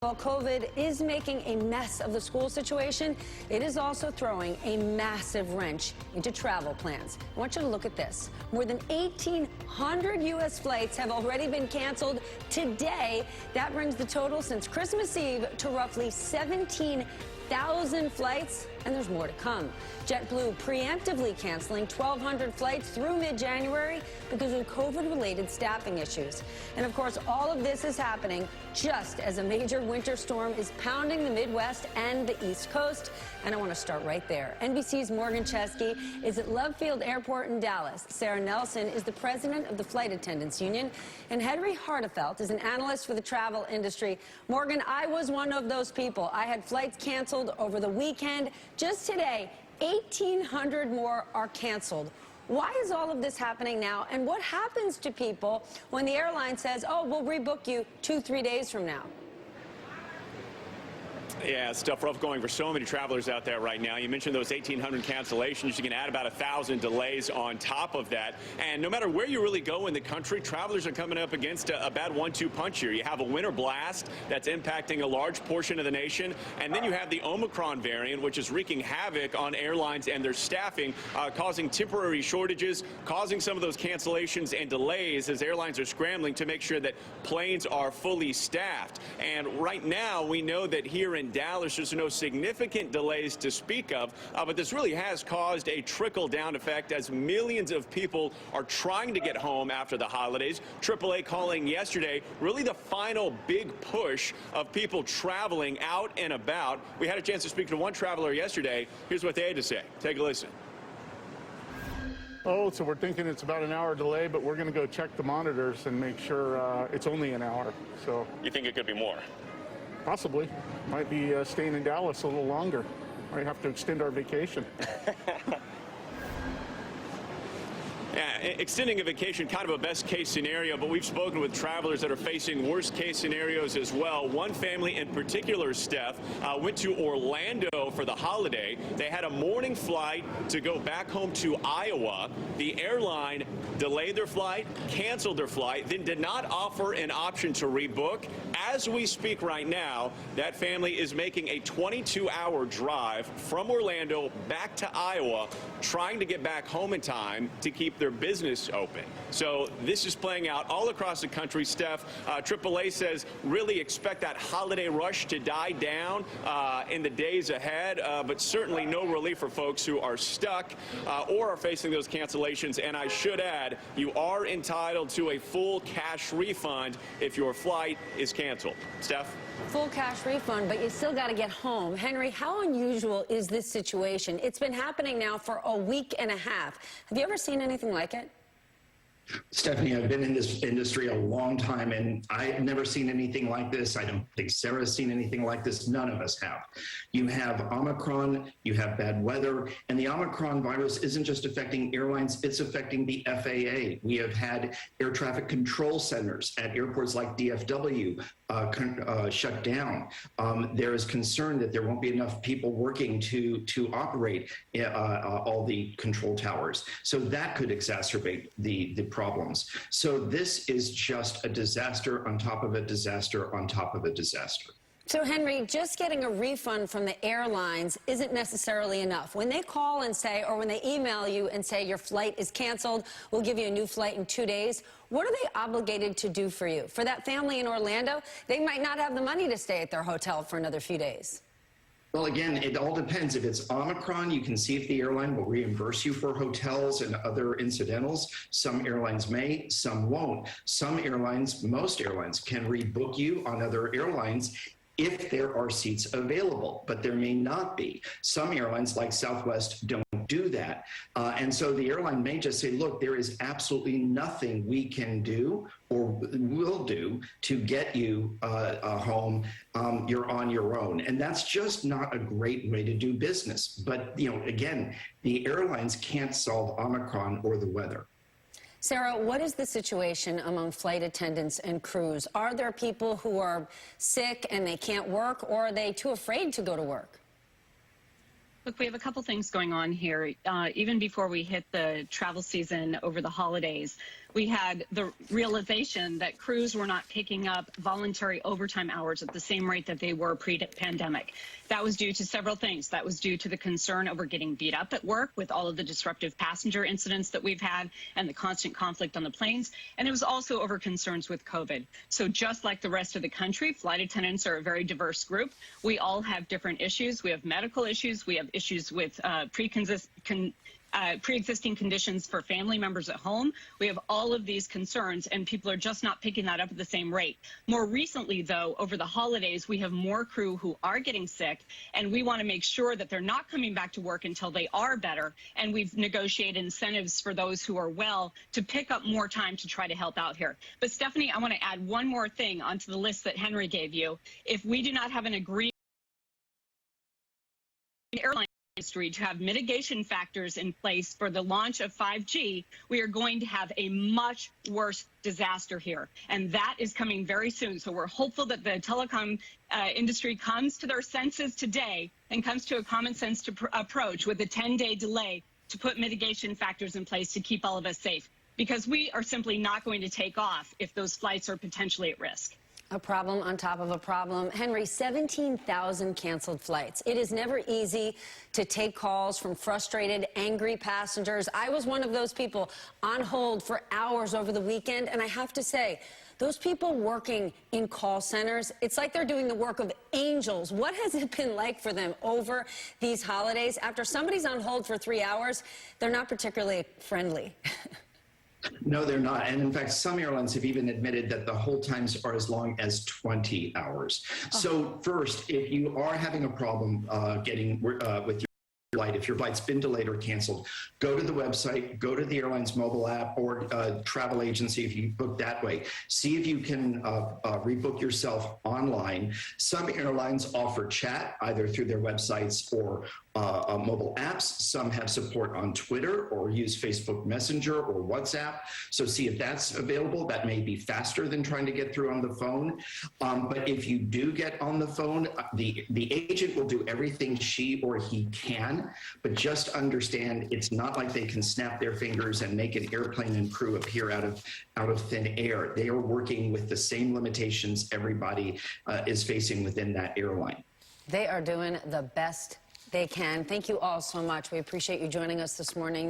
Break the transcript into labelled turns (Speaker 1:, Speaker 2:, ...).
Speaker 1: While COVID is making a mess of the school situation, it is also throwing a massive wrench into travel plans. I want you to look at this. More than 1,800 U.S. flights have already been canceled today. That brings the total since Christmas Eve to roughly 17,000 flights, and there's more to come. JetBlue preemptively canceling 1,200 flights through mid-January because of COVID-related staffing issues. And of course, all of this is happening just as a major winter storm is pounding the Midwest and the East Coast. And I want to start right there. NBC's Morgan Chesky is at Love Field Airport in Dallas. Sara Nelson is the president of the Flight Attendants Union. And Henry Hartefelt is an analyst for the travel industry. Morgan, I was one of those people. I had flights canceled over the weekend. Just today, 1,800 more are canceled. Why is all of this happening now? And what happens to people when the airline says, oh, we'll rebook you 2-3 days from now?
Speaker 2: Yeah, it's tough rough going for so many travelers out there right now. You mentioned those 1,800 cancellations. You can add about 1,000 delays on top of that. And no matter where you really go in the country, travelers are coming up against a bad 1-2 punch here. You have a winter blast that's impacting a large portion of the nation. And then you have the Omicron variant, which is wreaking havoc on airlines and their staffing, causing temporary shortages, causing some of those cancellations and delays as airlines are scrambling to make sure that planes are fully staffed. And right now, we know that here in Dallas, there's no significant delays to speak of, but this really has caused a trickle-down effect as millions of people are trying to get home after the holidays. AAA calling yesterday really the final big push of people traveling out and about. We had a chance to speak to one traveler yesterday. Here's what they had to say. Take a listen.
Speaker 3: Oh, so we're thinking it's about an hour delay, but we're going to go check the monitors and make sure it's only an hour. So
Speaker 2: You think it could be more?
Speaker 3: Possibly. Might be staying in Dallas a little longer. Might have to extend our vacation.
Speaker 2: Yeah, extending a vacation, kind of a best-case scenario, but we've spoken with travelers that are facing worst-case scenarios as well. One family in particular, Steph, went to Orlando for the holiday. They had a morning flight to go back home to Iowa. The airline delayed their flight, canceled their flight, then did not offer an option to rebook. As we speak right now, that family is making a 22-hour drive from Orlando back to Iowa, trying to get back home in time to keep their business open. So this is playing out all across the country, Steph. AAA says really expect that holiday rush to die down in the days ahead, but certainly no relief for folks who are stuck or are facing those cancellations. And I should add, you are entitled to a full cash refund if your flight is canceled. Steph?
Speaker 1: Full cash refund, but you still got to get home. Henry, how unusual is this situation? It's been happening now for a week and a half. Have you ever seen anything like it?
Speaker 4: Stephanie, I've been in this industry a long time, and I've never seen anything like this. I don't think Sarah's seen anything like this. None of us have. You have Omicron, you have bad weather, and the Omicron virus isn't just affecting airlines, it's affecting the FAA. We have had air traffic control centers at airports like DFW shut down. There is concern that there won't be enough people working to operate all the control towers. So that could exacerbate the problems. So this is just a disaster on top of a disaster on top of a disaster.
Speaker 1: So, Henry, just getting a refund from the airlines isn't necessarily enough. When they call and say, or when they email you and say your flight is canceled, we'll give you a new flight in 2 days, what are they obligated to do for you? For that family in Orlando, they might not have the money to stay at their hotel for another few days.
Speaker 4: Well, again, it all depends. If it's Omicron, you can see if the airline will reimburse you for hotels and other incidentals. Some airlines may, some won't. Some airlines, most airlines, can rebook you on other airlines if there are seats available, but there may not be. Some airlines, like Southwest, don't do that. And so the airline may just say, look, there is absolutely nothing we can do or will do to get you home. You're on your own. And that's just not a great way to do business. But, you know, again, the airlines can't solve Omicron or the weather.
Speaker 1: Sara, what is the situation among flight attendants and crews? Are there people who are sick and they can't work, or are they too afraid to go to work?
Speaker 5: Look, we have a couple things going on here. Even before we hit the travel season over the holidays,
Speaker 6: we had the realization that crews were not picking up voluntary overtime hours at the same rate that they were pre-pandemic. That was due to several things. That was due to the concern over getting beat up at work with all of the disruptive passenger incidents that we've had and the constant conflict on the planes. And it was also over concerns with COVID. So just like the rest of the country, flight attendants are a very diverse group. We all have different issues. We have medical issues. We have issues with pre-existing conditions for family members at home. We have all of these concerns, and people are just not picking that up at the same rate. More recently, though, over the holidays, we have more crew who are getting sick, and we want to make sure that they're not coming back to work until they are better. And we've negotiated incentives for those who are well to pick up more time to try to help out here. But Stephanie, I want to add one more thing onto the list that Henry gave you. If we do not have an agreement airline industry to have mitigation factors in place for the launch of 5G, we are going to have a much worse disaster here. And that is coming very soon. So we're hopeful that the telecom industry comes to their senses today and comes to a common sense approach with a 10-day delay to put mitigation factors in place to keep all of us safe, because we are simply not going to take off if those flights are potentially at risk.
Speaker 1: A problem on top of a problem. Henry, 17,000 canceled flights. It is never easy to take calls from frustrated, angry passengers. I was one of those people on hold for hours over the weekend, and I have to say, those people working in call centers, it's like they're doing the work of angels. What has it been like for them over these holidays? After somebody's on hold for 3 hours, they're not particularly friendly.
Speaker 4: No, they're not. And in fact, some airlines have even admitted that the hold times are as long as 20 hours. So first, if you are having a problem getting with your flight, if your flight's been delayed or canceled, go to the website, go to the airline's mobile app or travel agency if you book that way. See if you can rebook yourself online. Some airlines offer chat either through their websites or mobile apps. Some have support on Twitter or use Facebook Messenger or WhatsApp. So see if that's available. That may be faster than trying to get through on the phone. But if you do get on the phone, the agent will do everything she or he can, but just understand it's not like they can snap their fingers and make an airplane and crew appear out of thin air. They are working with the same limitations everybody is facing within that airline.
Speaker 1: They are doing the best they can. Thank you all so much. We appreciate you joining us this morning.